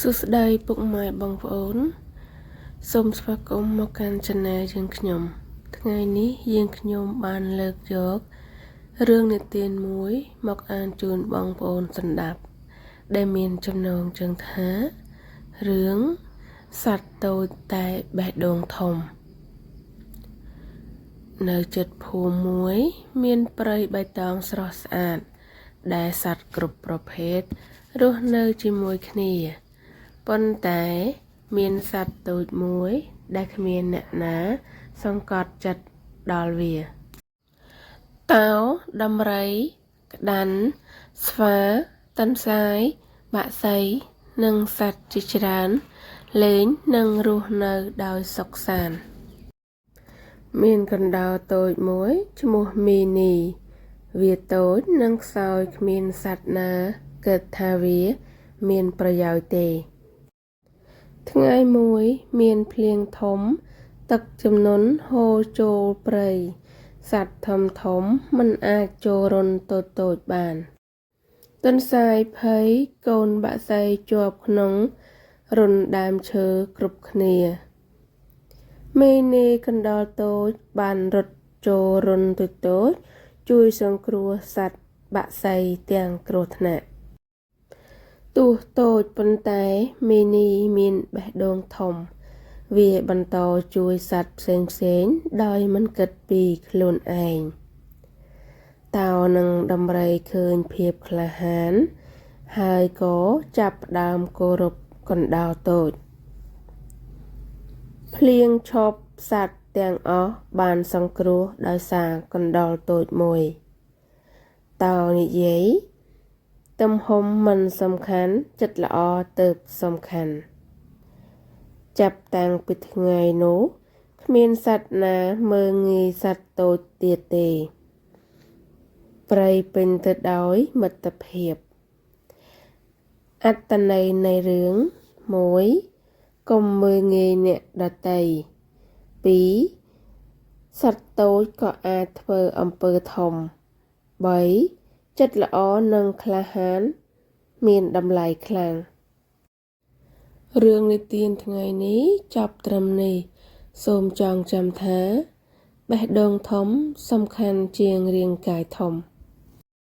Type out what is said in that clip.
សួស្តីពុកម៉ែបងប្អូនសូមស្វាគមន៍មកកាន់ Channel យើងខ្ញុំថ្ងៃនេះយើងខ្ញុំបានលើកយករឿងនិទានមួយមកអានជូនបងប្អូនស្ដាប់ដែលមានចំណងជើងថារឿងសត្វតូចតែបេះដូងធំនៅជិតភូមិមួយមានព្រៃបៃតងស្រស់ស្អាតដែលសត្វគ្រប់ប្រភេទរស់នៅជាមួយគ្នាប៉ុន្តែមានសត្វតូចមួយដែលគ្មានអ្នកណាសង្កត់ចិត្តដល់វាតោដំរីក្តាន់ស្វាទន្សាយបក្សីនិងសត្វជាច្រើនលេងនិងរស់នៅដោយសុខសាន្តមានកណ្ដោរតូចមួយឈ្មោះមីនីវាតូចនិងខ្សោយគ្មានសត្វណាគិតថាវាមានប្រយោជន៍ទេថ្ងៃមួយមានភ្លៀងធំទឹកជំនន់ហូរចូលព្រៃសត្វធំមិនអាចចូលរន្ធតូចបានទន្សាយភ័យកូនបក្សីជាប់ក្នុងរន្ធដើមឈើគ្រប់គ្នាមេនីកណ្ដោលតូចបានរត់ចូលរន្ធតូចជួយសង្គ្រោះសត្វបក្សីទាំងគ្រោះថ្នាក់ទោះតូចប៉ុន្តែមីនីមានបេះដូងធំវាបន្តជួយសត្វផ្សេងដោយមិនគិតពីខ្លួនឯងតោនិងដំរីឃើញភាពក្លាហានហើយក៏ចាប់ផ្ដើមគោរពកណ្ដោរតូចភ្លៀងឈប់សត្វទាំងអស់បានសង្គ្រោះដោយសារកណ្ដោរតូចមួយតោនិយាយទំហំមិនសំខាន់ចិត្តល្អទៅសំខាន់ចាប់តាំងពីថ្ងៃនោះគ្មានសត្វណាមើលងាយសត្វតូចទៀតទេព្រៃពេញទៅដោយមិត្តភាពអត្ថន័យនៃរឿង1កុំមើលងាយអ្នកដទៃ2សត្វតូចក៏អាចធ្វើអំពើធំ3ចិត្តល្អនិងក្លាហានមានតម្លៃខ្លាំងរឿងនិទានថ្ងៃនេះចប់ត្រឹមនេះសូមចងចាំថាបេះដូងធំសំខាន់ជាងរាងកាយធំ